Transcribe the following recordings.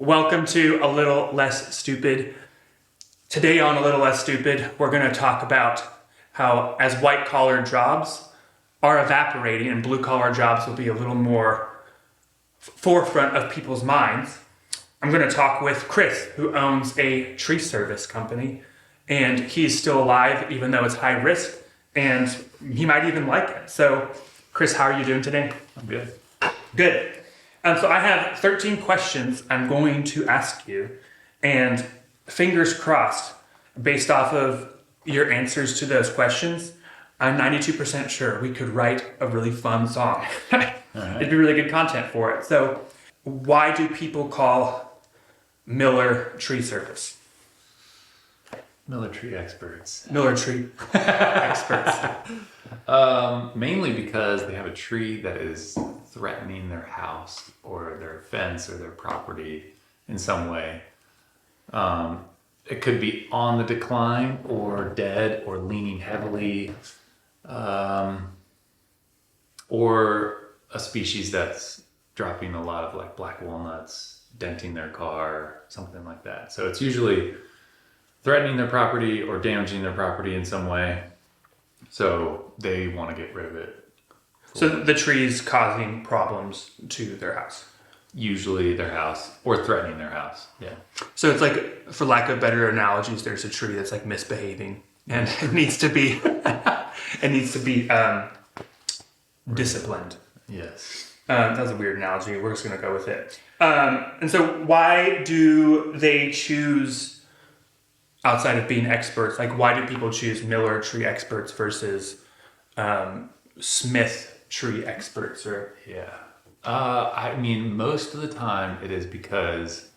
Welcome to A Little Less Stupid. Today on A Little Less Stupid, we're going to talk about how as white collar jobs are evaporating and blue collar jobs will be a little more forefront of people's minds. I'm going to talk with Chris, who owns a tree service company, and he's still alive even though it's high risk, and he might even like it. So, Chris, how are you doing today? I'm good. Good. So I have 13 questions I'm going to ask you, and fingers crossed, based off of your answers to those questions, I'm 92% sure we could write a really fun song. Right. It'd be really good content for it. So why do people call Miller Tree Service? Miller Tree experts. Miller Tree experts. Mainly because they have a tree that is threatening their house or their fence or their property in some way. It could be on the decline or dead or leaning heavily, or a species that's dropping a lot of like black walnuts, denting their car, something like that. So it's usually threatening their property or damaging their property in some way. So they want to get rid of it. So the tree's causing problems to their house. Usually their house or threatening their house. Yeah. So it's like, for lack of better analogies, there's a tree that's like misbehaving and it needs to be disciplined. Yes. That was a weird analogy. We're just going to go with it. And so why do they choose, outside of being experts, like why do people choose Miller Tree experts versus Smith Tree experts? Or Yeah. I mean, most of the time it is because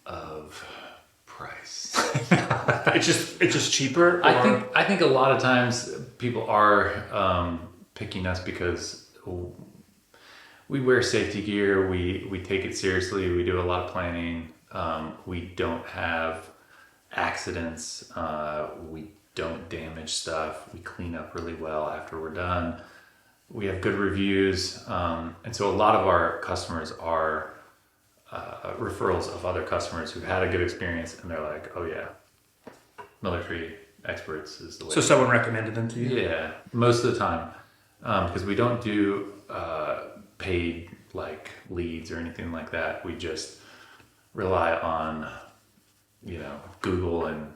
of price. it's just cheaper? Or? I think a lot of times people are picking us because we wear safety gear. We take it seriously. We do a lot of planning. We don't have accidents. We don't damage stuff. We clean up really well after we're done. We have good reviews. And so a lot of our customers are referrals of other customers who've had a good experience and they're like, oh yeah, Miller Tree experts is the way. So someone recommended them to you? Yeah, most of the time. Because we don't do paid like leads or anything like that. We just rely on, Google and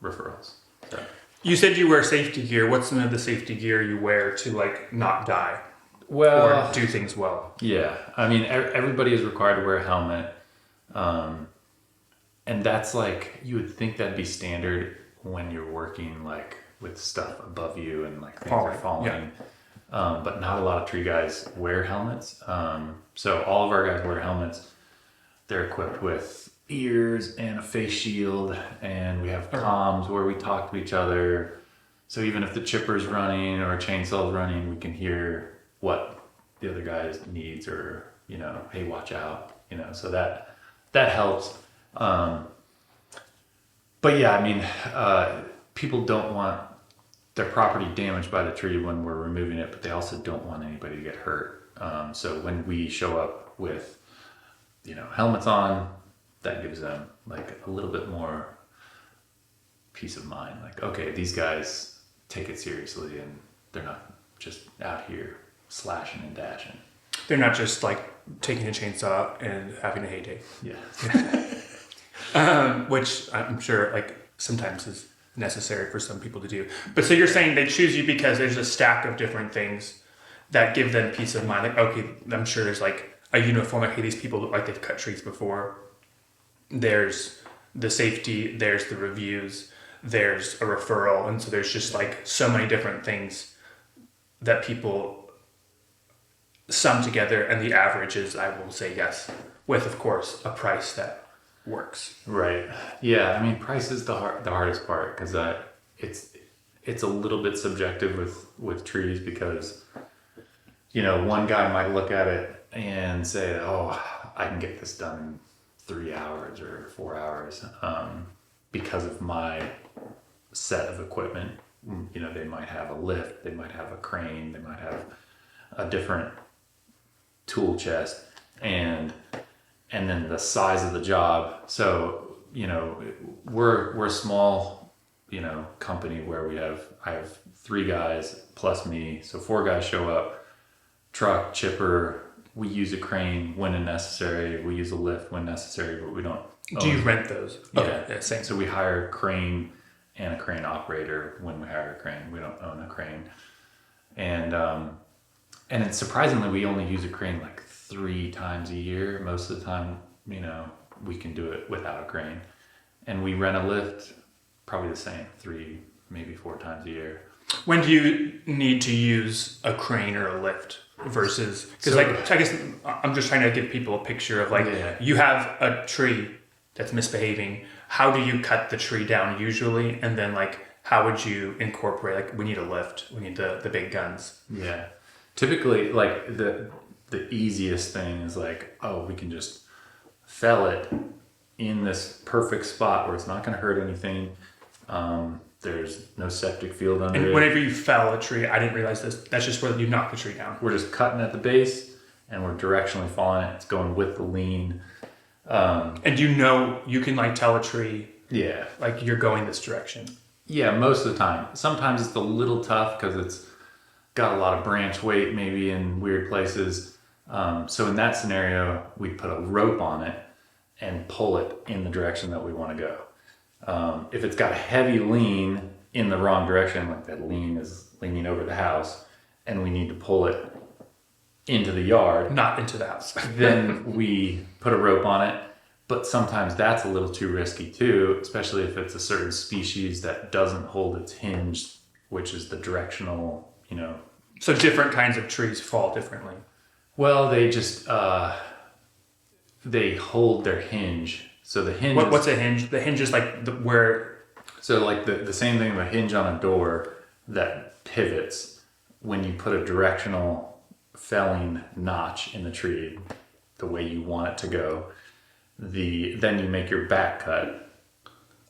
referrals. So. You said you wear safety gear. What's some of the safety gear you wear to like not die? Well, or do things well? Yeah. I mean, everybody is required to wear a helmet. And that's like, you would think that'd be standard when you're working like with stuff above you and like things are falling. Yeah. But not a lot of tree guys wear helmets. So all of our guys wear helmets. They're equipped with ears and a face shield, and we have comms where we talk to each other. So even if the chipper's running or a chainsaw's running, we can hear what the other guy needs, or hey, watch out. So that helps. But yeah, I mean, people don't want their property damaged by the tree when we're removing it, but they also don't want anybody to get hurt. So when we show up with helmets on, that gives them like a little bit more peace of mind. Like, okay, these guys take it seriously and they're not just out here slashing and dashing. They're not just like taking a chainsaw and having a heyday. Yeah. Which I'm sure like sometimes is necessary for some people to do. But so you're saying they choose you because there's a stack of different things that give them peace of mind. Like, okay, I'm sure there's like a uniform, like, hey, these people look like they've cut trees before. There's the safety, there's the reviews, there's a referral. And so there's just like so many different things that people sum together, and the average is, I will say, yes, with of course a price that works. Right. Yeah. I mean, price is the hardest part, because it's a little bit subjective with trees, because one guy might look at it and say, oh, I can get this done in 3 hours or 4 hours because of my set of equipment. They might have a lift, they might have a crane, they might have a different tool chest, and and then the size of the job. So, you know, we're a small, you know, company where I have 3 guys plus me. So 4 guys show up, truck, chipper. We use a crane when necessary. We use a lift when necessary, but we don't. Do you rent those? Yeah, Same. So we hire a crane and a crane operator when we hire a crane. We don't own a crane. And it's surprisingly, we only use a crane like 3 times a year. Most of the time, you know, we can do it without a crane. And we rent a lift probably the same 3, maybe 4 times a year. When do you need to use a crane or a lift versus, because like, I guess I'm just trying to give people a picture of like, you have a tree that's misbehaving. How do you cut the tree down usually? And then like, how would you incorporate, like, we need a lift, we need the big guns. Yeah. Typically, like the easiest thing is like, oh, we can just fell it in this perfect spot where it's not going to hurt anything. There's no septic field under it. And whenever you fell a tree, I didn't realize this, that's just where you knock the tree down. We're just cutting at the base and we're directionally falling it. It's going with the lean. And you can like tell a tree, Yeah. like you're going this direction. Yeah, most of the time. Sometimes it's a little tough because it's got a lot of branch weight maybe in weird places. So in that scenario, we put a rope on it and pull it in the direction that we want to go. If it's got a heavy lean in the wrong direction, like that lean is leaning over the house, and we need to pull it into the yard, Not into the house. then we put a rope on it. But sometimes that's a little too risky too, especially if it's a certain species that doesn't hold its hinge, which is the directional, you know. So different kinds of trees fall differently. Well, they just, they hold their hinge. So the hinge. What's a hinge? The hinge is like where. So like the same thing with a hinge on a door that pivots when you put a directional felling notch in the tree, the way you want it to go. Then you make your back cut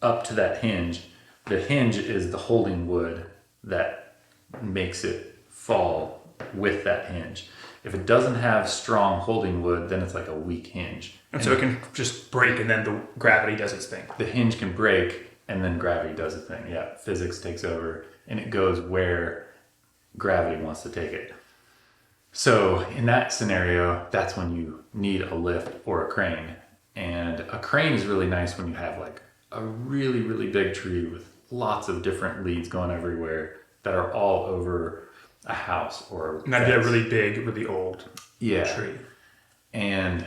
up to that hinge. The hinge is the holding wood that makes it fall with that hinge. If it doesn't have strong holding wood, then it's like a weak hinge. And so it can just break and then the gravity does its thing. The hinge can break and then gravity does its thing. Yeah, physics takes over and it goes where gravity wants to take it. So in that scenario, that's when you need a lift or a crane. And a crane is really nice when you have like a really, really big tree with lots of different leads going everywhere that are all over a house or And that'd be a really big, really old tree. And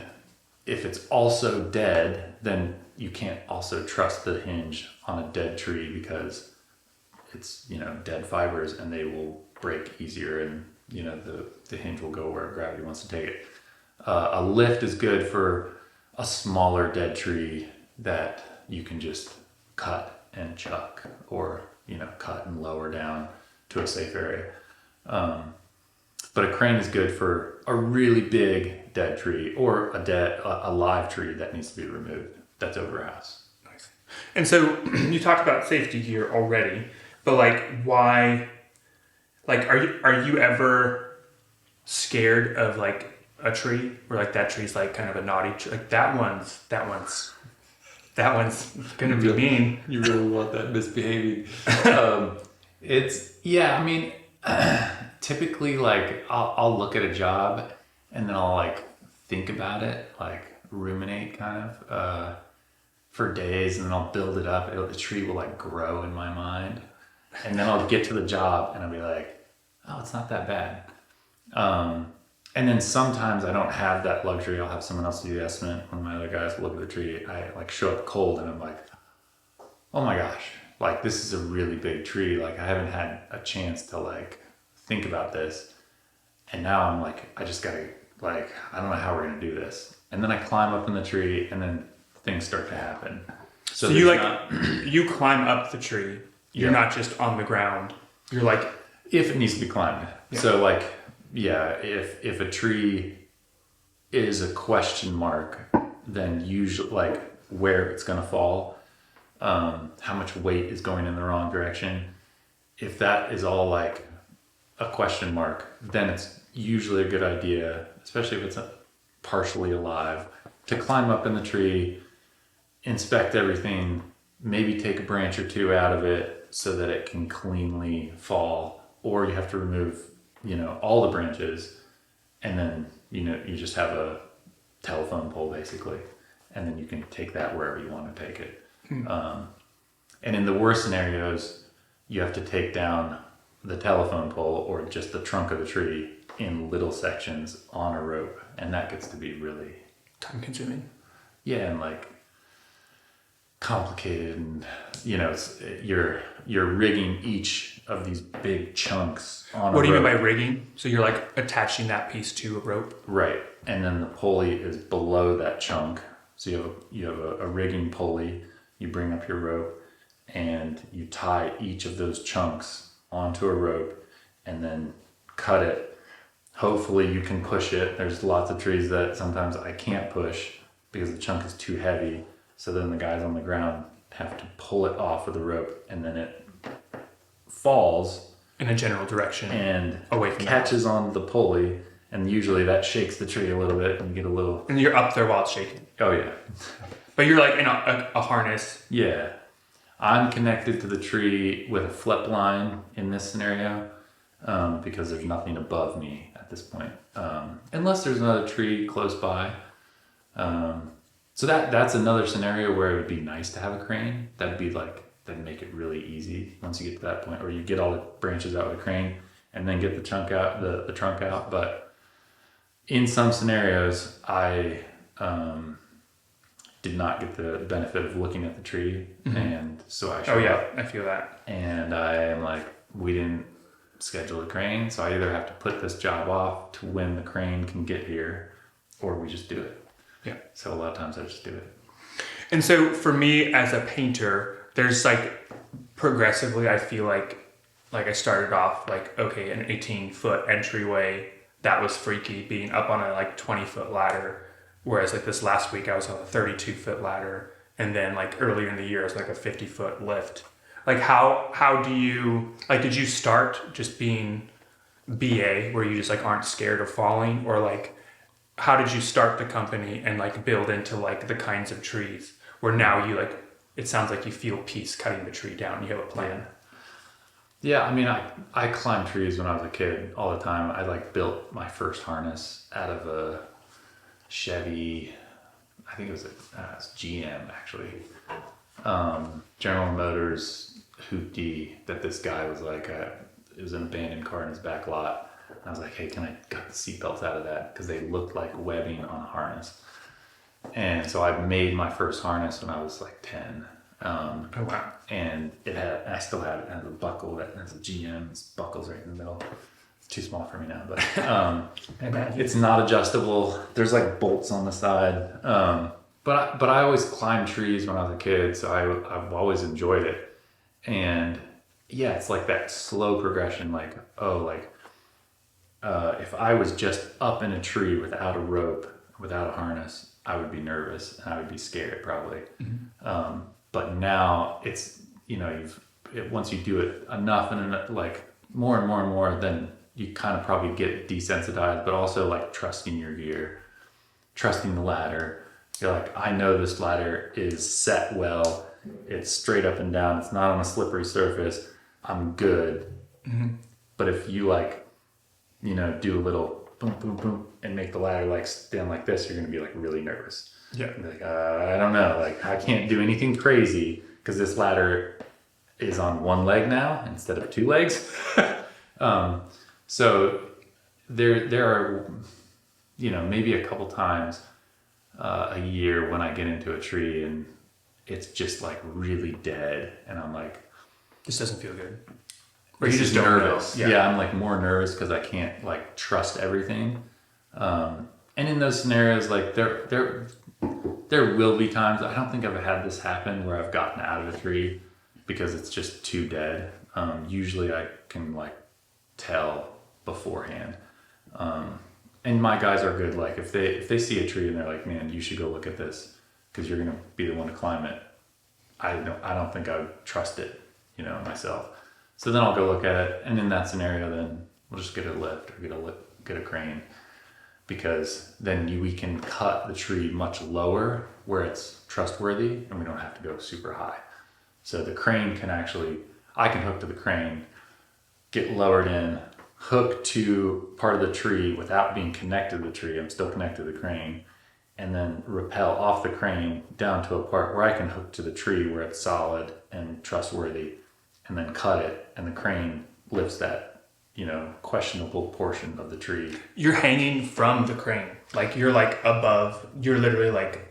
if it's also dead, then you can't also trust the hinge on a dead tree because it's, you know, dead fibers and they will break easier and, you know, the hinge will go where gravity wants to take it. A lift is good for a smaller dead tree that you can just cut and chuck or, you know, cut and lower down to a safe area. But a crane is good for a really big dead tree or a live tree that needs to be removed that's over a house. Nice. And so you talked about safety here already, but like why, like are you ever scared of like a tree where like that tree's like kind of a naughty tree? Like that one's gonna be mean. You really want that misbehaving. I mean, typically like I'll look at a job and then I'll like think about it, like ruminate kind of for days, and then I'll build it up. The tree will like grow in my mind, and then I'll get to the job and I'll be like, oh, it's not that bad. And then sometimes I don't have that luxury. I'll have someone else do the estimate. One of my other guys will look at the tree. I like show up cold and I'm like, oh my gosh, like this is a really big tree. Like I haven't had a chance to like think about this. And now I'm like, I just gotta like, I don't know how we're gonna do this. And then I climb up in the tree and then things start to happen. So you like, you climb up the tree. You're not just on the ground. You're like. If it needs to be climbed. Yeah. So like, yeah, if a tree is a question mark, then usually like where it's gonna fall, how much weight is going in the wrong direction. If that is all like a question mark, then it's usually a good idea, especially if it's partially alive, to climb up in the tree, inspect everything, maybe take a branch or two out of it so that it can cleanly fall, or you have to remove, all the branches, and then, you just have a telephone pole basically, and then you can take that wherever you want to take it. And in the worst scenarios, you have to take down the telephone pole or just the trunk of the tree in little sections on a rope, and that gets to be really Time consuming. yeah, and like complicated, and you're rigging each of these big chunks on. What do you mean rope. by rigging? So you're like attaching that piece to a rope. Right, and then the pulley is below that chunk. So you have a rigging pulley. You bring up your rope, and you tie each of those chunks onto a rope, and then cut it. Hopefully you can push it. There's lots of trees that sometimes I can't push because the chunk is too heavy. So then the guys on the ground have to pull it off with the rope, and then it falls In a general direction. and Away from catches on the pulley, and usually that shakes the tree a little bit, and you get a little. And you're up there while it's shaking. Oh yeah, But you're like in a harness. yeah. I'm connected to the tree with a flip line in this scenario because there's nothing above me at this point, unless there's another tree close by. So that's another scenario where it would be nice to have a crane. That'd make it really easy once you get to that point, or you get all the branches out with a crane and then get the trunk out. But in some scenarios, I did not get the benefit of looking at the tree, and so I showed up, I feel that. and I am like, we didn't schedule a crane, so I either have to put this job off to when the crane can get here, or we just do it. Yeah. So a lot of times I just do it. And so for me as a painter, there's like progressively, I feel like I started off like, okay, an 18-foot entryway, that was freaky, being up on a like 20-foot ladder. Whereas like this last week I was on a 32-foot ladder, and then like earlier in the year it was like a 50-foot lift. Like how do you, like, did you start just being BA where you just like aren't scared of falling, or like how did you start the company and like build into like the kinds of trees where now you like, it sounds like you feel peace cutting the tree down, you have a plan. Yeah, I mean, I climbed trees when I was a kid all the time. I like built my first harness out of a Chevy, I think it was GM actually, General Motors hoopty that this guy was like, it was an abandoned car in his back lot. And I was like, hey, can I cut the seatbelts out of that? Because they looked like webbing on a harness. And so I made my first harness when I was like 10. Oh wow. And I still have it. It has a buckle that has a GM, it buckles right in the middle. Too small for me now, but it's not adjustable. There's like bolts on the side. But I always climbed trees when I was a kid, so I've always enjoyed it. And yeah, it's like that slow progression. Like, if I was just up in a tree without a rope, without a harness, I would be nervous and I would be scared probably. Mm-hmm. But now it's once you do it enough and like more and more and more, then you kind of probably get desensitized, but also like trusting your gear, trusting the ladder. You're like, I know this ladder is set well. It's straight up and down. It's not on a slippery surface. I'm good. Mm-hmm. But if you do a little boom, boom, boom, and make the ladder like stand like this, you're going to be like really nervous. Yeah. Like, I don't know. Like, I can't do anything crazy because this ladder is on one leg now instead of two legs. So there are, maybe a couple times a year when I get into a tree and it's just like really dead, and I'm like, This doesn't feel good. or you just don't nervous. know. Yeah, I'm like more nervous because I can't like trust everything. And in those scenarios, like there will be times, I don't think I've had this happen where I've gotten out of a tree because it's just too dead. Usually I can like tell beforehand. And my guys are good. Like if they see a tree and they're like, man, you should go look at this because you're going to be the one to climb it. I don't think I would trust it, myself. So then I'll go look at it. And in that scenario, then we'll just get a lift or get a crane. because then we can cut the tree much lower where it's trustworthy and we don't have to go super high. So the crane can actually, I can hook to the crane, get lowered in, hook to part of the tree without being connected to the tree. I'm still connected to the crane, and then rappel off the crane down to a part where I can hook to the tree where it's solid and trustworthy, and then cut it, and the crane lifts that, questionable portion of the tree. You're hanging from the crane. Like you're like above, you're literally like,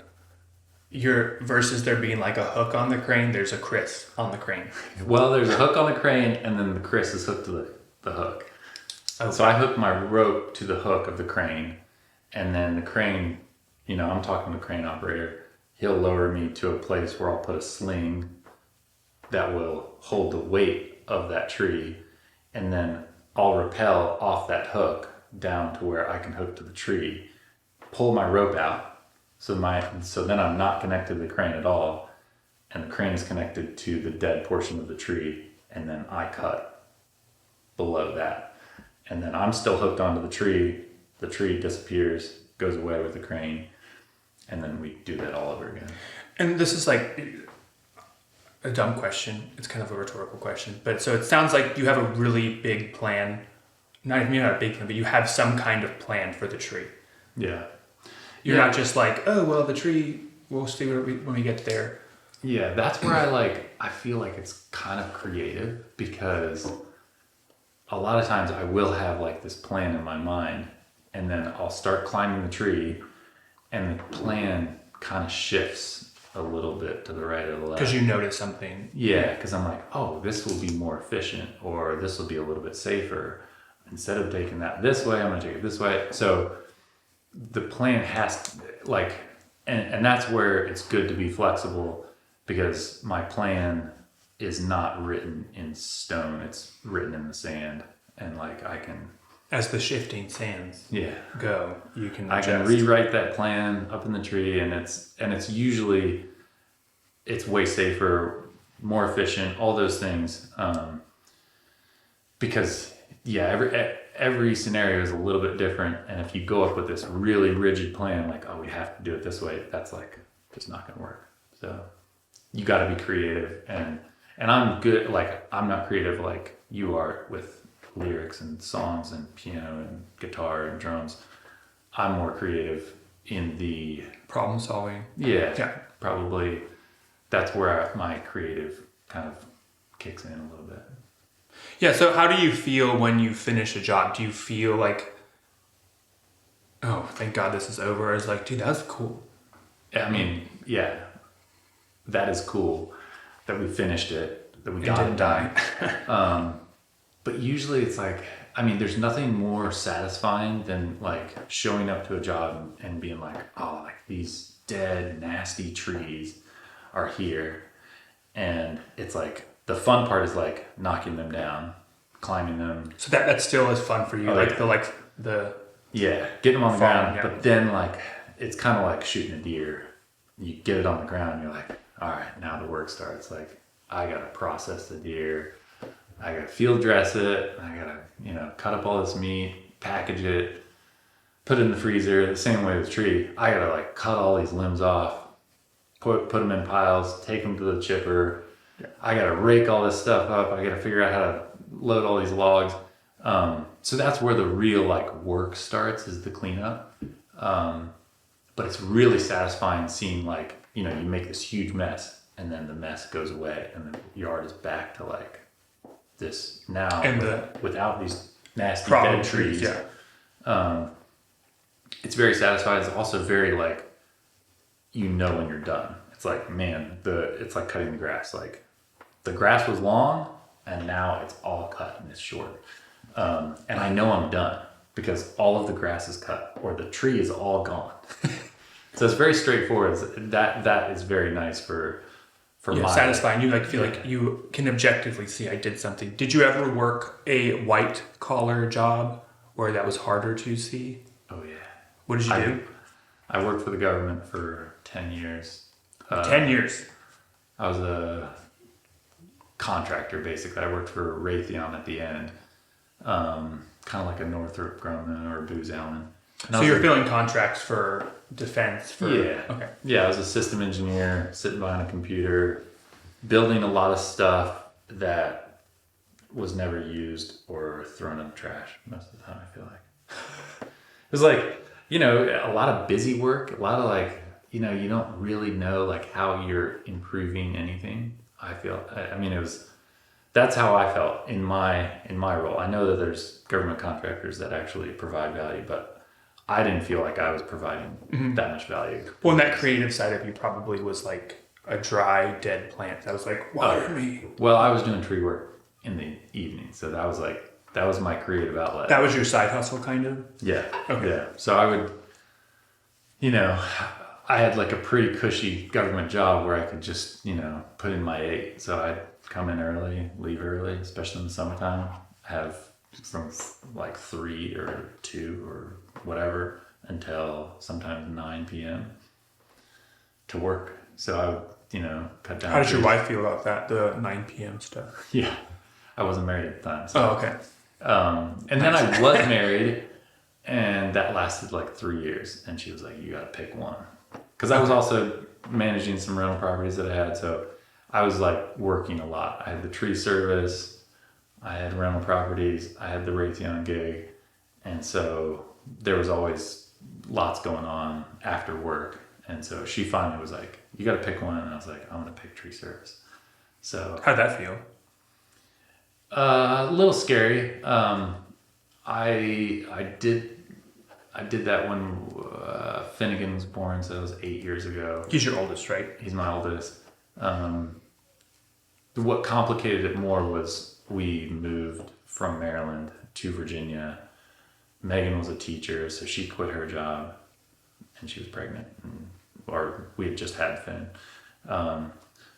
versus there being like a hook on the crane, there's a Chris on the crane. Well, there's a hook on the crane, and then the Chris is hooked to the hook. Okay. So I hook my rope to the hook of the crane, and then the crane, I'm talking to the crane operator. He'll lower me to a place where I'll put a sling that will hold the weight of that tree, and then I'll rappel off that hook down to where I can hook to the tree, pull my rope out. So then I'm not connected to the crane at all, and the crane is connected to the dead portion of the tree, and then I cut below that. And then I'm still hooked onto the tree disappears, goes away with the crane, and then we do that all over again. And this is like a dumb question. It's kind of a rhetorical question. But so it sounds like you have a really big plan. Not a big plan, but you have some kind of plan for the tree. Yeah. You're not just like, oh, well, the tree, we'll see when we get there. Yeah, that's where I feel like it's kind of creative, because a lot of times I will have like this plan in my mind, and then I'll start climbing the tree, and the plan kind of shifts a little bit to the right or the left. Because you notice something. Yeah, because I'm like, oh, this will be more efficient, or this will be a little bit safer. Instead of taking that this way, I'm going to take it this way. So the plan has and that's where it's good to be flexible, because my plan is not written in stone. It's written in the sand, and I can, as the shifting sands go, you can adjust. I can rewrite that plan up in the tree, and it's usually, it's way safer, more efficient, all those things, because every scenario is a little bit different, and if you go up with this really rigid plan, like, oh, we have to do it this way, that's just not gonna work. So you got to be creative, and I'm good. I'm not creative like you are with lyrics and songs and piano and guitar and drums. I'm more creative in the problem solving. Yeah, probably. That's where my creative kind of kicks in a little bit. Yeah, so how do you feel when you finish a job? Do you feel like, oh, thank God this is over? Or is like, dude, that was cool. I mean, yeah, that is cool that we finished it, that we got it done. But usually it's there's nothing more satisfying than showing up to a job and being like, oh, these dead, nasty trees are here. And it's the fun part is knocking them down, climbing them. So that still is fun for you, yeah, getting them on the ground. Yeah. But then it's kind of like shooting a deer. You get it on the ground, you're like, all right, now the work starts. I gotta process the deer, I gotta field dress it, I gotta cut up all this meat, package it, put it in the freezer. The same way with the tree, I gotta cut all these limbs off, put them in piles, take them to the chipper. Yeah. I gotta rake all this stuff up. I gotta figure out how to load all these logs. So that's where the real work starts, is the cleanup. But it's really satisfying seeing you make this huge mess, and then the mess goes away, and the yard is back to this now, and without these nasty dead trees. Yeah. It's very satisfying. It's also very when you're done. It's it's like cutting the grass. The grass was long, and now it's all cut and it's short. And I know I'm done because all of the grass is cut, or the tree is all gone. So it's very straightforward. That is very nice for satisfying. You feel like you can objectively see I did something. Did you ever work a white collar job where that was harder to see? Oh yeah. What did you do? I worked for the government for 10 years. 10 years. I was a contractor, basically. I worked for Raytheon at the end, kind of like a Northrop Grumman or a Booz Allen. And I So was you're like, filling contracts for defense for Yeah. Okay. Yeah, I was a system engineer sitting behind a computer, building a lot of stuff that was never used or thrown in the trash most of the time, I feel like. It was like, a lot of busy work, a lot of like, you don't really know like how you're improving anything. I feel, I mean, that's how I felt in my role. I know that there's government contractors that actually provide value, but I didn't feel like I was providing that much value. Well, and that creative side of you probably was like a dry, dead plant. That was like, why me? Well, I was doing tree work in the evening, so that was my creative outlet. That was your side hustle, kind of? Yeah. Okay. Yeah. So I would, I had like a pretty cushy government job where I could just, put in my 8. So I'd come in early, leave early, especially in the summertime, have from like 3 or 2 or whatever until sometimes 9 p.m. to work. So I would, cut down. How does your trees. wife feel about that, the 9 p.m. stuff? Yeah. I wasn't married at the time. So. Oh, okay. And then I was married, and that lasted like 3 years. And she was like, "You got to pick one," because I was also managing some rental properties that I had. So I was like working a lot. I had the tree service, I had rental properties, I had the Raytheon gig, and so there was always lots going on after work. And so she finally was like, "You got to pick one," and I was like, "I'm gonna pick tree service." So How'd that feel? a little scary. I did that when Finnegan was born, so it was 8 years ago. He's your oldest, right? He's my oldest. What complicated it more was we moved from Maryland to Virginia. Megan was a teacher, so she quit her job, and she was pregnant, or we had just had Finn.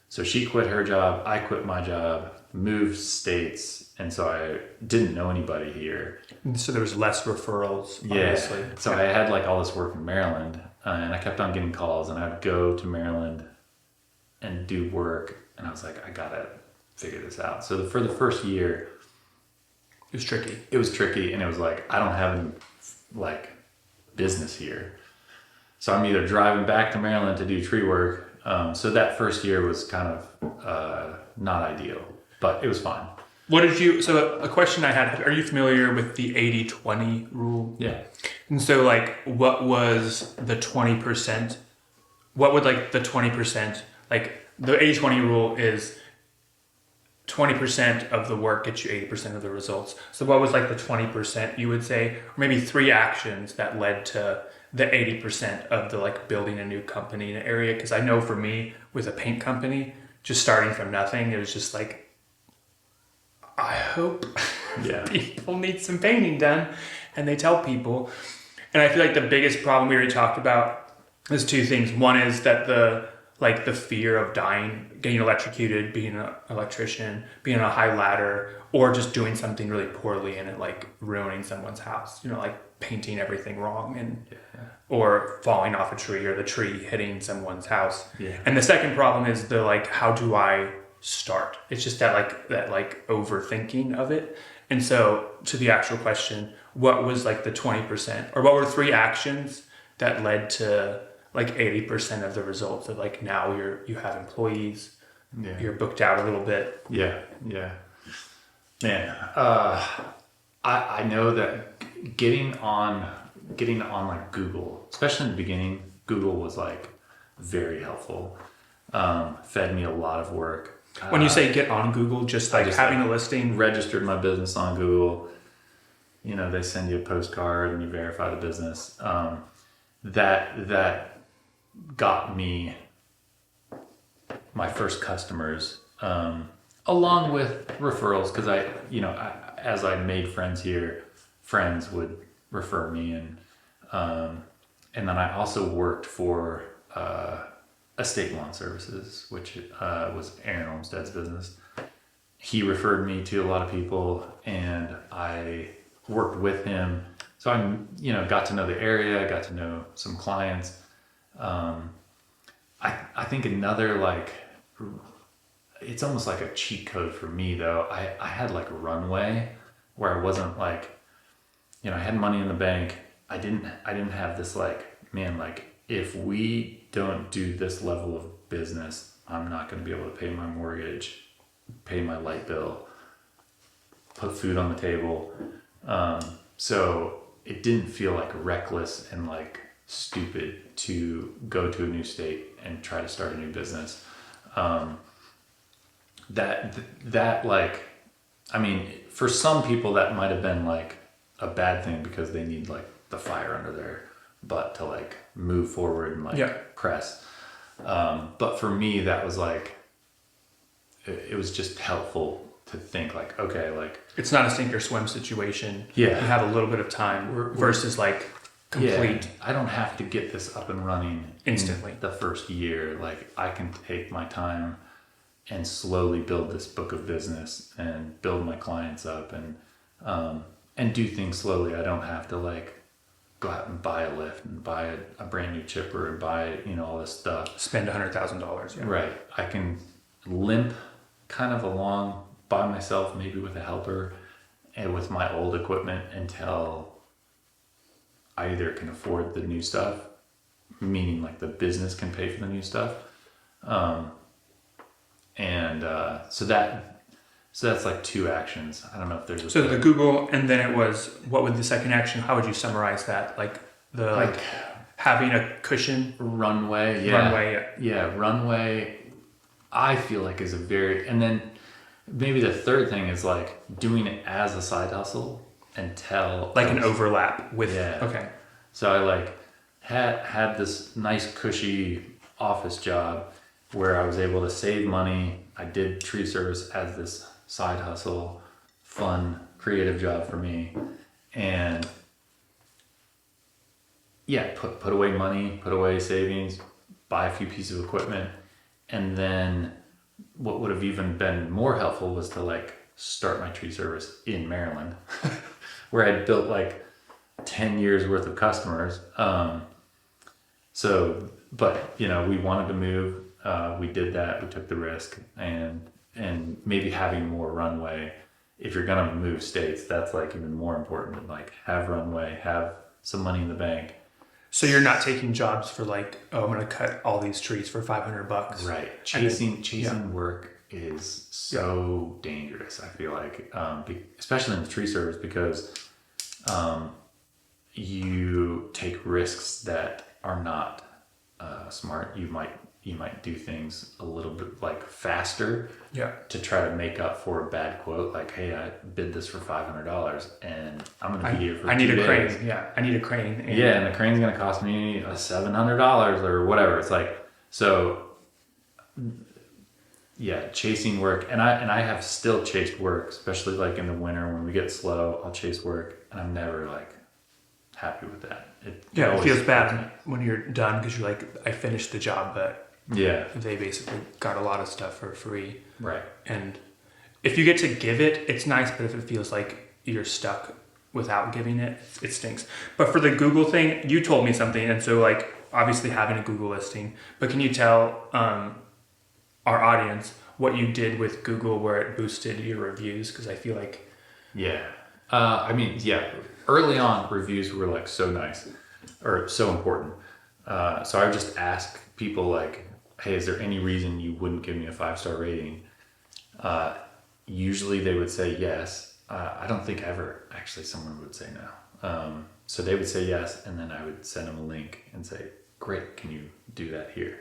So she quit her job, I quit my job, moved states, and so I didn't know anybody here. So there was less referrals, obviously. Yeah. So I had like all this work in Maryland, and I kept on getting calls, and I'd go to Maryland and do work, and I was like, I gotta figure this out. So for the first year, It was tricky. it was tricky, and it was like, I don't have any like business here. So I'm either driving back to Maryland to do tree work. So that first year was kind of not ideal, but it was fine. So a question I had, are you familiar with the 80-20 rule? Yeah. And so like, what was the 20%? What would like the 20%, like the 80-20 rule is 20% of the work gets you 80% of the results. So what was like the 20% you would say, or maybe 3 actions that led to the 80% of the like building a new company in an area? Because I know for me with a paint company, just starting from nothing, it was just like, I hope Yeah. people need some painting done, and they tell people. And I feel like the biggest problem we already talked about is 2 things. One is that the fear of dying, getting electrocuted, being an electrician, being on a high ladder, or just doing something really poorly and it like ruining someone's house, like painting everything wrong and or falling off a tree or the tree hitting someone's house. Yeah. And the second problem is the like, how do I start? It's just that overthinking of it. And so to the actual question, what was like the 20%, or what were 3 actions that led to like 80% of the results of like, now you have employees, Yeah. you're booked out a little bit. Yeah. Man, I know that getting on like Google, especially in the beginning, Google was like very helpful. Fed me a lot of work. When you say get on Google, just like having a listing. Registered my business on Google. They send you a postcard and you verify the business. That got me my first customers, along with referrals, because as I made friends here, friends would refer me, and then I also worked for Estate Lawn Services, which was Aaron Olmstead's business. He referred me to a lot of people, and I worked with him. So I, got to know the area, got to know some clients. I think another it's almost like a cheat code for me though. I had like a runway where I wasn't like, I had money in the bank. didn't have this like, man, like if we don't do this level of business, I'm not going to be able to pay my mortgage, pay my light bill, put food on the table. So it didn't feel like reckless and like stupid to go to a new state and try to start a new business. That like, I mean, for some people that might have been like a bad thing because they need like the fire under their butt to like move forward and like press. But for me, that was like, it was just helpful to think like, okay, like it's not a sink or swim situation. Yeah. You have a little bit of time versus like complete. I don't have to get this up and running instantly in the first year. Like I can take my time and slowly build this book of business and build my clients up and do things slowly. I don't have to like go out and buy a lift and buy a brand new chipper and buy, you know, all this stuff. Spend $100,000. Yeah. Right. I can limp kind of along by myself, maybe with a helper and with my old equipment until I either can afford the new stuff, meaning like the business can pay for the new stuff. So that's like two actions. I don't know if there's So the Google, and then it was, what would the second action, how would you summarize that? Like like having a cushion? Runway. Yeah. Runway. Yeah. Runway, I feel like is a very, and then maybe the third thing is like doing it as a side hustle until Like an overlap with, Yeah. okay. So I like had this nice cushy office job where I was able to save money. I did tree service as this side hustle, fun, creative job for me. And yeah, put away money, put away savings, buy a few pieces of equipment. And then what would have even been more helpful was to like start my tree service in Maryland where I'd built like 10 years worth of customers. But you know, we wanted to move. We did that. We took the risk, and maybe having more runway. If you're gonna move states, that's like even more important than like have runway, have some money in the bank. So you're not taking jobs for like, oh, I'm going to cut all these trees for $500. Right. Chasing work is so dangerous. I feel like, especially in the tree service, because you take risks that are not smart. You might do things a little bit like faster to try to make up for a bad quote. Like, hey, I bid this for $500 and I'm going to be here for 2 days. I need a crane. Yeah. I need a crane. And the crane's going to cost me $700 or whatever. It's like, so yeah, chasing work. And I have still chased work, especially like in the winter when we get slow, I'll chase work and I'm never like happy with that. It feels bad when you're done because you're like, I finished the job, but they basically got a lot of stuff for free. Right. And if you get to give it, it's nice, but if it feels like you're stuck without giving it, it stinks. But for the Google thing, you told me something, and so like obviously having a Google listing, but can you tell our audience what you did with Google where it boosted your reviews? Because I feel like early on reviews were like so nice or so important. So I would just ask people like, hey, is there any reason you wouldn't give me a 5-star rating? Usually they would say yes. I don't think ever actually someone would say no. So they would say yes, and then I would send them a link and say, great, can you do that here?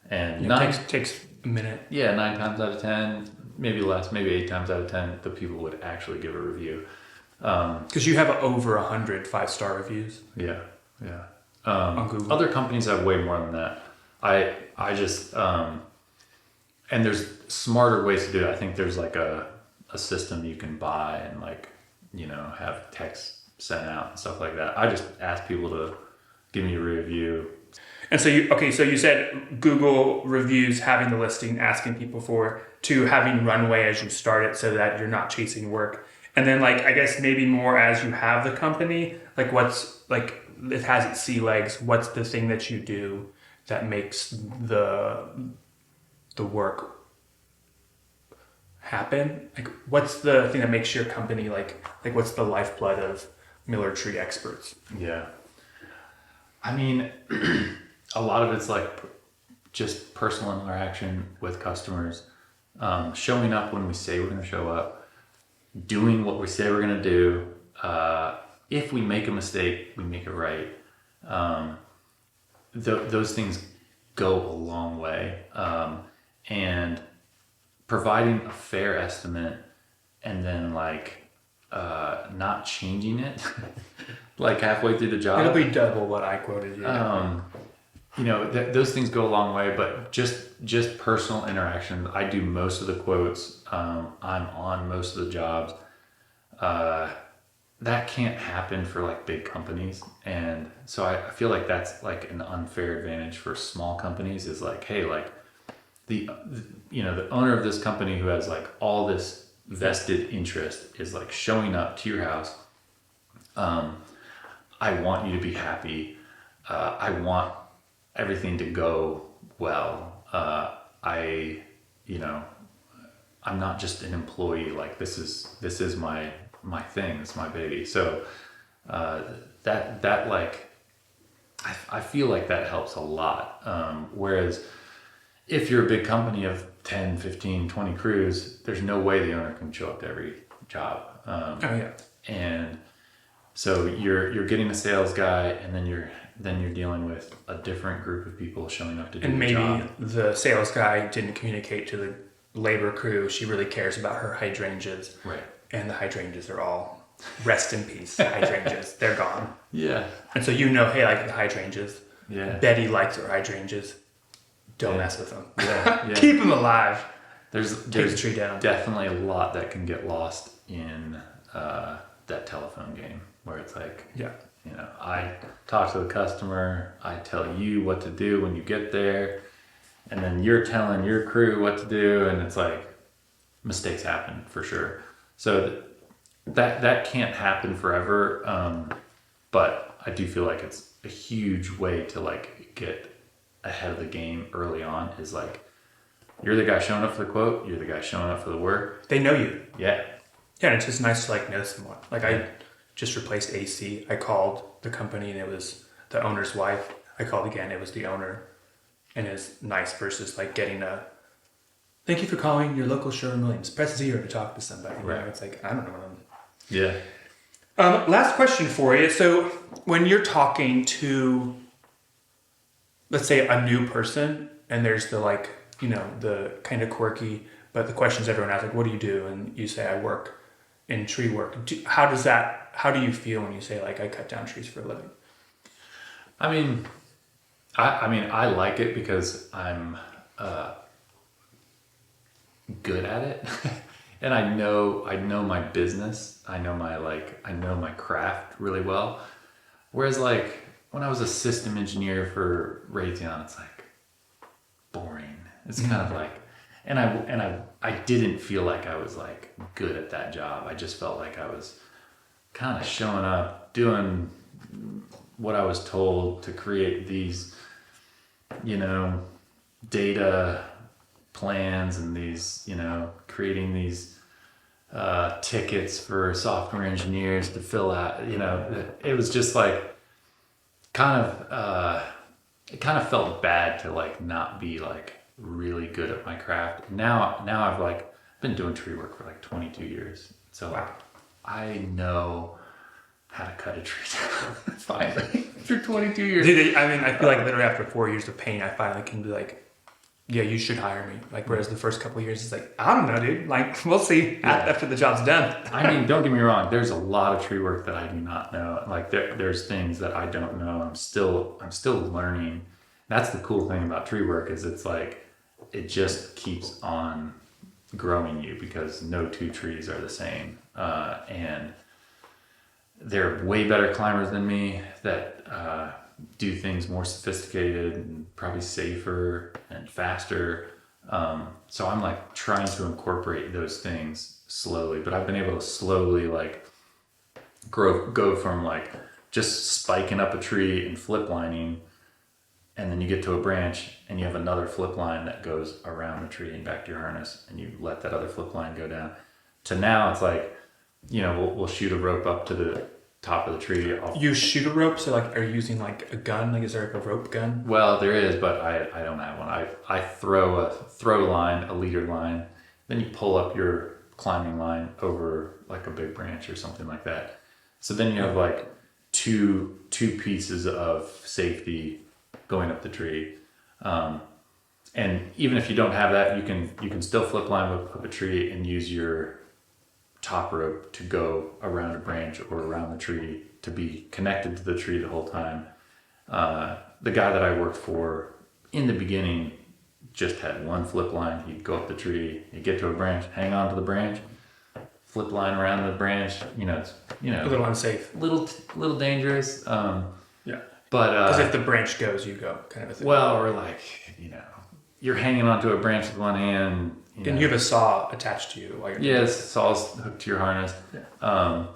And takes a minute. Yeah, 9 times out of 10, maybe less, maybe 8 times out of 10, the people would actually give a review. Because you have over 100 5-star reviews. Yeah. On Google. Other companies have way more than that. I just and there's smarter ways to do it. I think there's like a system you can buy and like, you know, have text sent out and stuff like that. I just ask people to give me a review. And so you said Google reviews, having the listing, asking people to having runway as you start it so that you're not chasing work. And then like, I guess maybe more as you have the company, like what's like, it has its sea legs. What's the thing that you do that makes the work happen? Like, what's the thing that makes your company like what's the lifeblood of Miller Tree Experts? Yeah. I mean, a lot of it's like just personal interaction with customers, showing up when we say we're going to show up, doing what we say we're going to do. If we make a mistake, we make it right. Those things go a long way. And providing a fair estimate and then like not changing it like halfway through the job. It'll be double what I quoted you. You know, those things go a long way, but just personal interaction. I do most of the quotes. I'm on most of the jobs. That can't happen for like big companies. And so I feel like that's like an unfair advantage for small companies is like, hey, like the owner of this company who has like all this vested interest is like showing up to your house. I want you to be happy. I want everything to go well. I'm not just an employee. Like this is my thing. It's my baby. So that like I feel like that helps a lot. Whereas if you're a big company of 10, 15, 20 crews, there's no way the owner can show up to every job. And so you're getting a sales guy, and then you're dealing with a different group of people showing up to do the job. And maybe the sales guy didn't communicate to the labor crew. She really cares about her hydrangeas. Right. And the hydrangeas are all rest in peace. Hydrangeas, they're gone. Yeah. And so hey, I like the hydrangeas. Yeah. Betty likes her hydrangeas. Don't mess with them. Yeah. Keep them alive. There's the tree down. Definitely a lot that can get lost in that telephone game where it's like, I talk to the customer, I tell you what to do when you get there, and then you're telling your crew what to do, and it's like mistakes happen for sure. So that can't happen forever, but I do feel like it's a huge way to like get ahead of the game early on is like, you're the guy showing up for the quote, you're the guy showing up for the work. They know you. Yeah. Yeah, and it's just nice to like know someone. Like I just replaced AC. I called the company and it was the owner's wife. I called again, it was the owner. And it's nice versus like getting thank you for calling your local Sherwin-Williams. Press 0 to talk to somebody. Right. You know, it's like, I don't know them. Yeah. Last question for you. So when you're talking to, let's say, a new person, and there's the like, the kind of quirky, but the questions everyone asks, like, what do you do? And you say, I work in tree work. How do you feel when you say, like, I cut down trees for a living? I mean, I like it because I'm good at it. And I know my business. I know my craft really well. Whereas like when I was a system engineer for Raytheon, it's like boring. It's kind of like, and I didn't feel like I was like good at that job. I just felt like I was kind of showing up, doing what I was told to create these, data plans and these, creating these tickets for software engineers to fill out. It was just like it kind of felt bad to like not be like really good at my craft. Now I've like been doing tree work for like 22 years. So wow. I know how to cut a tree down finally after 22 years. Dude, I feel like literally after 4 years of pain, I finally can be like, yeah, you should hire me. Like, whereas the first couple of years, it's like, I don't know, dude. Like, we'll see after the job's done. I mean, don't get me wrong. There's a lot of tree work that I do not know. Like, there's things that I don't know. I'm still learning. That's the cool thing about tree work is it's like, it just keeps on growing you because no two trees are the same. And they're way better climbers than me that do things more sophisticated and probably safer and faster. So I'm like trying to incorporate those things slowly, but I've been able to slowly like go from like just spiking up a tree and flip lining, and then you get to a branch and you have another flip line that goes around the tree and back to your harness, and you let that other flip line go down. To now it's like, we'll shoot a rope up to top of the tree. You shoot a rope, so like, are you using like a gun? Like, is there like a rope gun? Well, there is, but I don't have one. I throw a throw line, a leader line, then you pull up your climbing line over like a big branch or something like that. So then you have like two pieces of safety going up the tree. And even if you don't have that, you can still flip line up a tree and use your top rope to go around a branch or around the tree to be connected to the tree the whole time. The guy that I worked for in the beginning just had one flip line. He'd go up the tree, he'd get to a branch, hang on to the branch, flip line around the branch. It's A little unsafe. little dangerous. Yeah. But Because if the branch goes, you go, kind of a thing. well, or like you're hanging onto a branch with one hand. And you have a saw attached to you while you're Yes, saw's hooked to your harness. Yeah.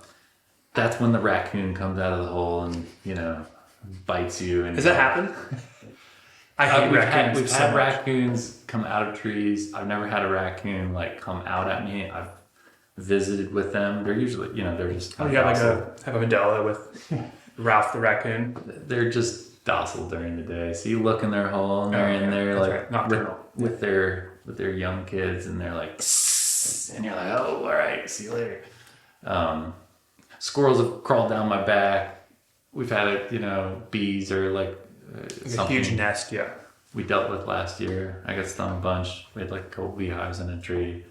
That's when the raccoon comes out of the hole and bites you. And Has that happened? I hate raccoons. We've so had much. raccoons come out of trees. I've never had a raccoon like come out at me. I've visited with them. They're usually, they're just Oh, kind you of have docile. have a Mandela with Ralph the raccoon. They're just docile during the day. So you look in their hole and they're in there That's like right. Nocturnal. with their young kids, and they're like, and you're like, oh, all right, see you later. Squirrels have crawled down my back. We've had it, bees or like Like a something huge nest, yeah. we dealt with last year. I got stung a bunch. We had like a couple beehives in a tree.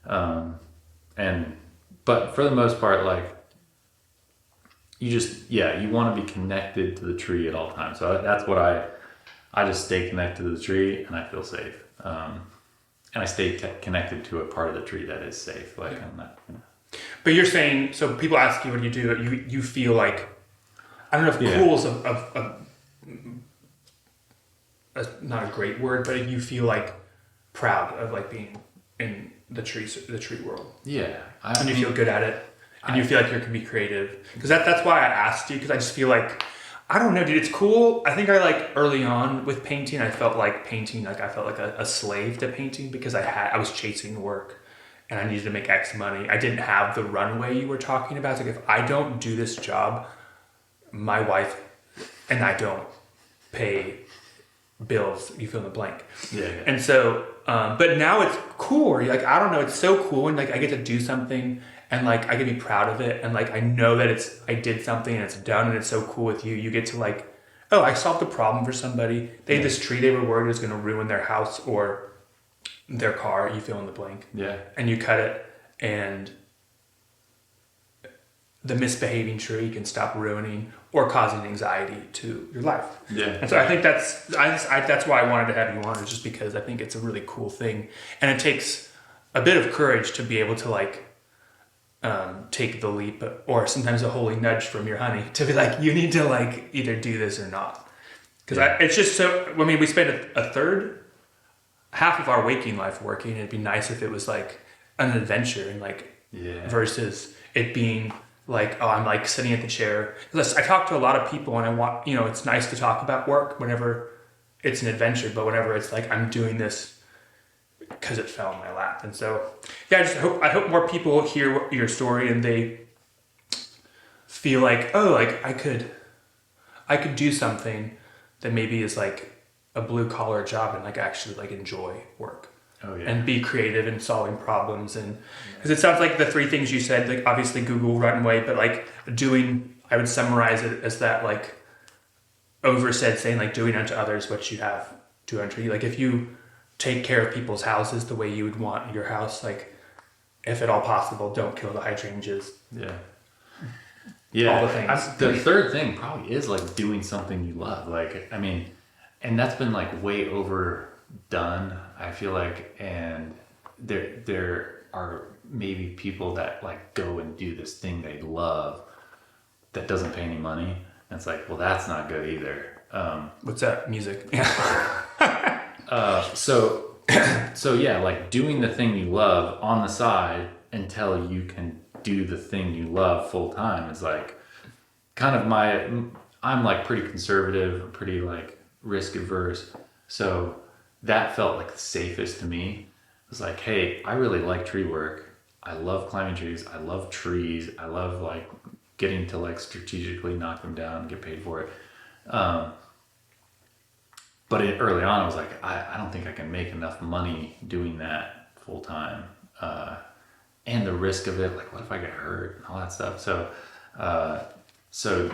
But for the most part, like you want to be connected to the tree at all times. So that's what I just stay connected to the tree and I feel safe. And I stay connected to a part of the tree that is safe. Like I'm not, But you're saying, so people ask you what you do, you feel like, I don't know if cool is not a great word, but you feel like proud of like being in the tree world. Yeah. And you feel good at it. And you feel like you can be creative. Because that's why I asked you, because I just feel like, I don't know, dude, it's cool. I think I like early on with painting, I felt like painting, like I felt like a slave to painting because I was chasing work and I needed to make X money. I didn't have the runway you were talking about. It's like, if I don't do this job, my wife and I don't pay bills, you fill in the blank. Yeah. And so, but now it's cool. Like, I don't know, it's so cool. And like, I get to do something and like, I can be proud of it. And like, I know that I did something and it's done and it's so cool with you. You get to like, oh, I solved a problem for somebody. They had this tree they were worried was going to ruin their house or their car. You fill in the blank. Yeah. And you cut it and the misbehaving tree can stop ruining or causing anxiety to your life. Yeah. And so I think that's why I wanted to have you on, is just because I think it's a really cool thing. And it takes a bit of courage to be able to like take the leap, or sometimes a holy nudge from your honey to be like, you need to like either do this or not. Because it's just so, I mean, we spend half of our waking life working. It'd be nice if it was like an adventure and like, versus it being like, oh, I'm like sitting at the chair. Because I talk to a lot of people and I want, it's nice to talk about work whenever it's an adventure, but whenever it's like, I'm doing this because it fell in my lap. And so, I hope more people hear your story and they feel like, oh, like I could do something that maybe is like a blue collar job and like actually like enjoy work. Oh, yeah. And be creative in solving problems. And because it sounds like the three things you said, like obviously Google runway, but like I would summarize it as that like saying like doing unto others what you have do unto you. Like if you take care of people's houses the way you would want your house, like if at all possible, don't kill the hydrangeas. Yeah. Yeah. All the things. The third thing probably is like doing something you love. Like, I mean, and that's been like way overdone, I feel like. And there are maybe people that like go and do this thing they love that doesn't pay any money. And it's like, well, that's not good either. What's that? Music. So yeah, like doing the thing you love on the side until you can do the thing you love full time is like kind of I'm like pretty conservative, pretty like risk averse. So that felt like the safest to me. It was like, hey, I really like tree work. I love climbing trees. I love trees. I love like getting to like strategically knock them down and get paid for it. But early on, I was like, I don't think I can make enough money doing that full time. And the risk of it, like, what if I get hurt and all that stuff? So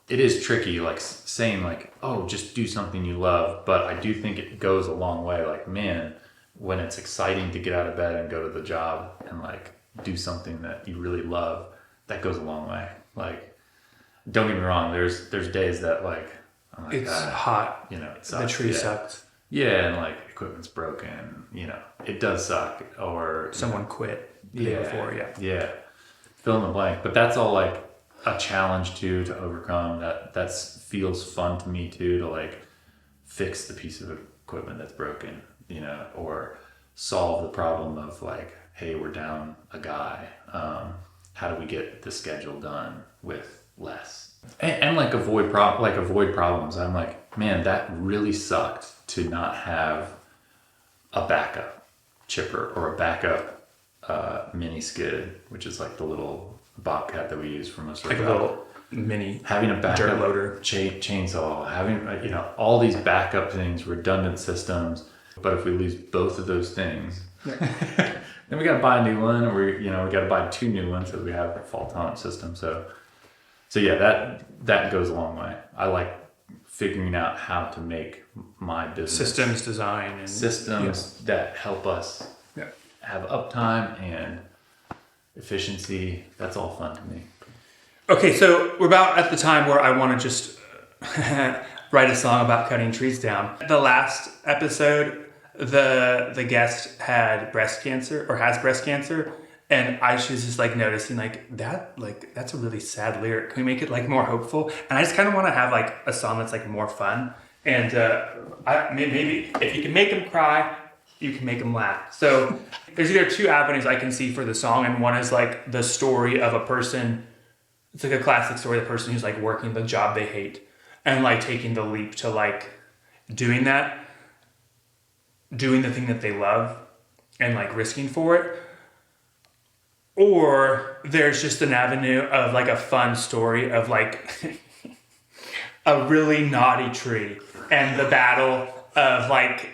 it is tricky, like saying like, oh, just do something you love. But I do think it goes a long way. Like, man, when it's exciting to get out of bed and go to the job and like do something that you really love, that goes a long way. Like, don't get me wrong, there's days that like, I'm like, it's hot. You know, it sucks. The tree sucks. Yeah, and like equipment's broken, you know, it does suck. Or someone quit the day before, yeah. Fill in the blank. But that's all like a challenge too to overcome. That feels fun to me too, to like fix the piece of equipment that's broken, you know, or solve the problem of like, hey, we're down a guy. How do we get the schedule done with less? And like avoid problems. I'm like, man, that really sucked to not have a backup chipper or a backup mini skid, which is like the little bobcat that we use for most of our like a little mini having a backup dirt loader, chainsaw, having, you know, all these backup things, redundant systems. But if we lose both of those things, then we got to buy a new one, or we got to buy 2 new ones because we have a fault tolerant system. So yeah, that goes a long way. I like figuring out how to make my business systems design and systems that help us have uptime and efficiency. That's all fun to me. Okay, so we're about at the time where I want to just write a song about cutting trees down. The last episode, the guest had breast cancer or has breast cancer, and I was just like noticing that's a really sad lyric. Can we make it like more hopeful? And I just kind of want to have like a song that's like more fun. And maybe if you can make them cry, you can make them laugh. So there's either 2 avenues I can see for the song, and one is like the story of a person. It's like a classic story of the person who's like working the job they hate and like taking the leap to like doing the thing that they love and like risking for it. Or there's just an avenue of like a fun story of like a really knotty tree and the battle of like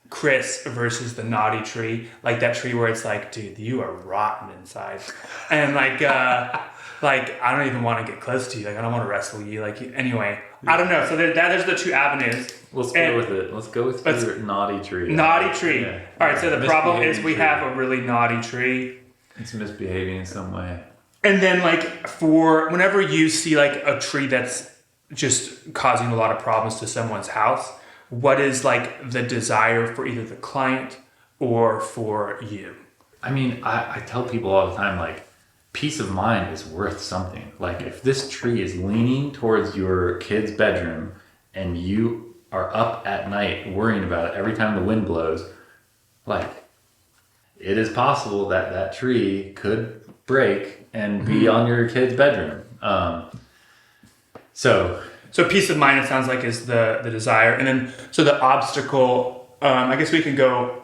Chris versus the knotty tree. Like that tree where it's like, dude, you are rotten inside. And like, I don't even want to get close to you. Like, I don't want to wrestle you. Like, anyway, I don't know. So there's the 2 avenues. Let's go with it. Let's go with your knotty tree. Knotty tree. Yeah. All right. So the problem is we have a really knotty tree. It's misbehaving in some way. And then like for whenever you see like a tree that's just causing a lot of problems to someone's house, what is like the desire for either the client or for you? I mean, I tell people all the time, like, peace of mind is worth something. Like, if this tree is leaning towards your kid's bedroom and you are up at night worrying about it every time the wind blows, like, it is possible that that tree could break and be on your kid's bedroom. So peace of mind, it sounds like, is the desire. And then, so the obstacle, I guess we can go,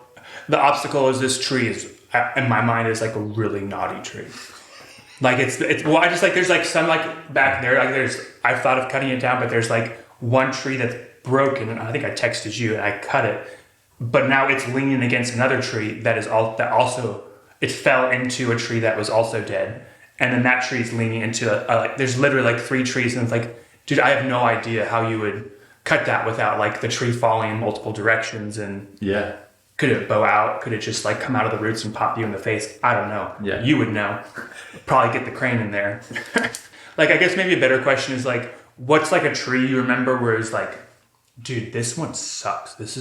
the obstacle is this tree is, in my mind, is like a really naughty tree. Like well, I just like, there's like some like back there, like I've thought of cutting it down, but there's like one tree that's broken, and I think I texted you and I cut it, but now it's leaning against another tree that also it fell into a tree that was also dead, and then that tree's leaning into like there's literally like 3 trees, and it's like, dude, I have no idea how you would cut that without like the tree falling in multiple directions. And yeah, could it bow out? Could it just like come out of the roots and pop you in the face? I don't know. Yeah, you would know. Probably get the crane in there. Like, I guess maybe a better question is like, what's like a tree you remember where it's like, dude, this one sucks. This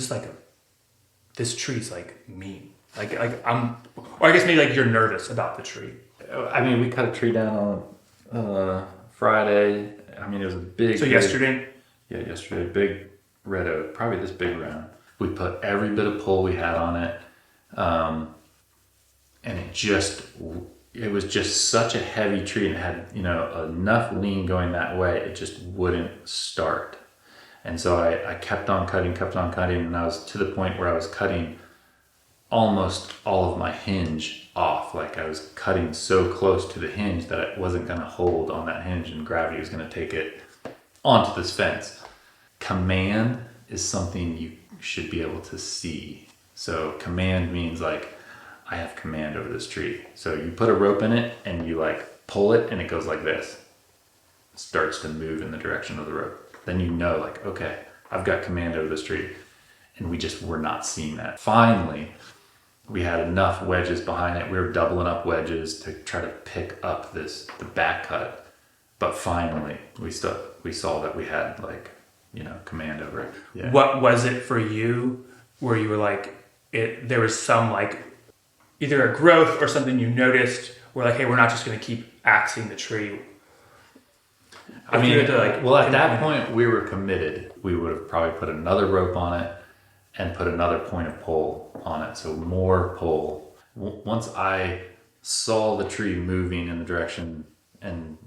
tree's like mean. Like or I guess maybe like you're nervous about the tree. I mean, we cut a tree down on Friday. I mean, it was a big. So yesterday? Yeah, yesterday. Big red oak, probably this big around. We put every bit of pull we had on it. And it was just such a heavy tree, and it had, enough lean going that way. It just wouldn't start. And so I kept on cutting, and I was to the point where I was cutting almost all of my hinge off. Like I was cutting so close to the hinge that it wasn't going to hold on that hinge and gravity was going to take it onto this fence. Command is something you should be able to see. So command means like, I have command over this tree. So you put a rope in it and you like pull it and it goes like this. It starts to move in the direction of the rope. Then you know like, okay, I've got command over this tree. And we just were not seeing that. Finally, we had enough wedges behind it. We were doubling up wedges to try to pick up the back cut. But finally, we saw that we had like, command over it. Yeah. What was it for you where you were like, there was some like either a growth or something you noticed where like, hey, we're not just going to keep axing the tree. I mean, at that point we were committed. We would have probably put another rope on it and put another point of pull on it. So more pull. Once I saw the tree moving in the direction and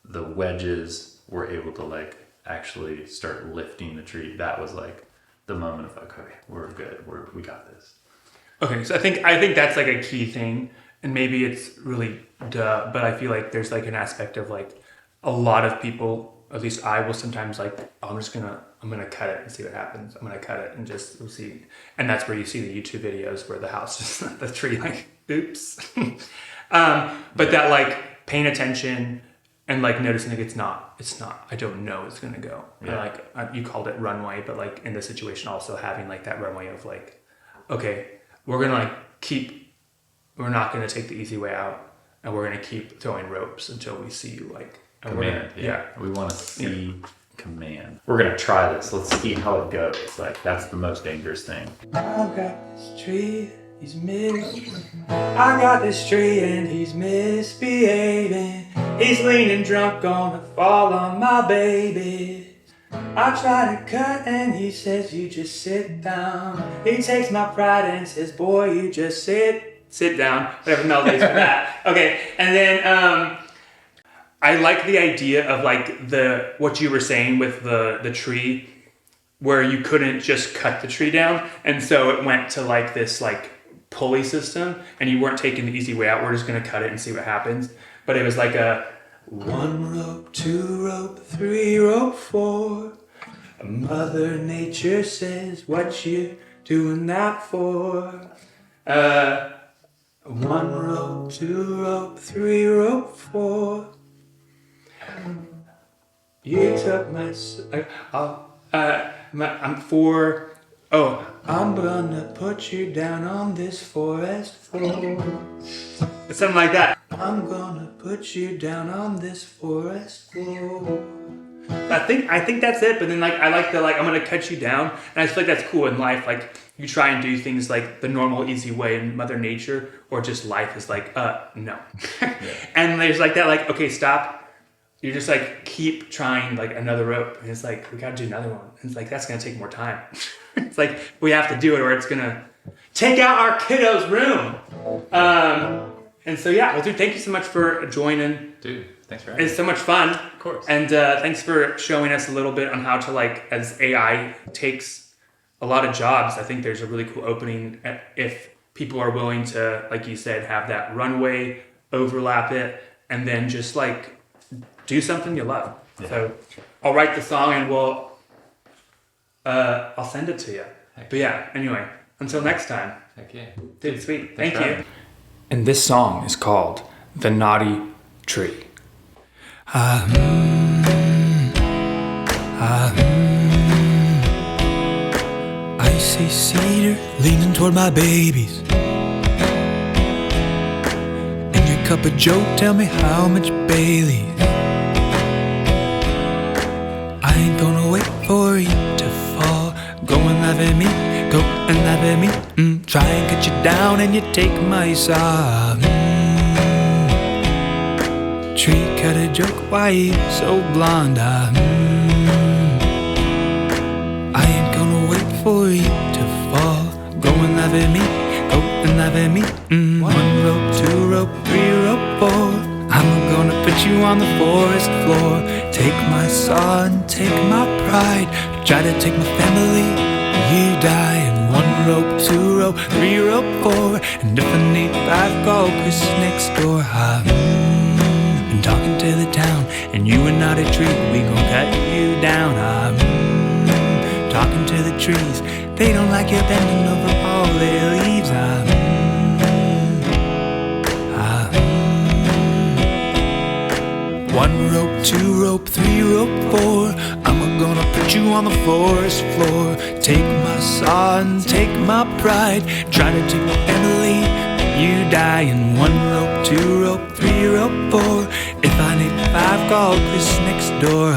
the wedges were able to like actually start lifting the tree, that was like the moment of like, okay, we're good. We got this. Okay, so I think that's like a key thing, and maybe it's really duh, but I feel like there's like an aspect of like a lot of people, at least I will sometimes like, I'm gonna cut it and see what happens. I'm gonna cut it and just we'll see, and that's where you see the YouTube videos where the house just the tree like, oops. But that like paying attention and like noticing like it's not. I don't know it's gonna go. Yeah. Like you called it runway, but like in this situation also having like that runway of like, okay, we're gonna like we're not gonna take the easy way out, and we're gonna keep throwing ropes until we see you like Command. Yeah. We want to see command. We're gonna try this. Let's see how it goes. Like that's the most dangerous thing. I got this tree, he's I got this tree and he's misbehaving. He's leaning drunk, gonna fall on my baby. I try to cut and he says, you just sit down. He takes my pride and says, boy, you just sit down. Whatever melodies for that. Okay, and then I like the idea of like what you were saying with the tree, where you couldn't just cut the tree down, and so it went to like this like pulley system, and you weren't taking the easy way out. We're just gonna cut it and see what happens. But it was like a 1 rope, 2 rope, 3 rope, 4. Mother Nature says, what you doing that for? 1 rope, 2 rope, 3 rope, 4. You took I'm 4. Oh, I'm gonna put you down on this forest floor. Something like that. I'm gonna put you down on this forest floor. I think that's it. But then like I like the like I'm gonna cut you down, and I feel like that's cool in life. Like you try and do things like the normal easy way in Mother Nature, or just life is like no. Yeah. And there's like that like okay, stop. You just like keep trying like another rope, and it's like we gotta do another one. And it's like that's gonna take more time. It's like we have to do it, or it's gonna take out our kiddo's room. And so yeah, well, dude, thank you so much for joining. Dude, thanks for having me. It's so much fun. Of course. And thanks for showing us a little bit on how to like, as AI takes a lot of jobs, I think there's a really cool opening if people are willing to, like you said, have that runway, overlap it, and then just like do something you love. Yeah. So I'll write the song and I'll send it to you. But yeah, anyway, until next time. Heck yeah. Dude, sweet. Thank Thanks you. And this song is called The Knotty Tree. I see cedar leaning toward my babies. In your cup of joe, tell me how much Bailey's. I ain't gonna wait for you to fall. Go and laugh at me, go and laugh at me. Try and get you down and you take my saw. Tree cut a joke, why you so blonde? I ain't gonna wait for you to fall. Go and laugh at me, go and laugh at me. 1 rope, 2 rope, 3 rope, 4. I'm gonna put you on the forest floor. Take my saw and take my pride. Try to take my family, you die. And 1 rope, 2 rope, 3 rope, 4. And if I need 5, call Chris next door. I've been talking to the town, and you and Knotty Tree, we gon' cut you down. I've been talking to the trees, they don't like you bending over all their leaves. One rope, 2 rope, 3 rope, 4. I'm gonna put you on the forest floor. Take my saw and take my pride. Try to take my family, you die. In 1 rope, 2 rope, 3 rope, 4. If I need 5, call Chris next door.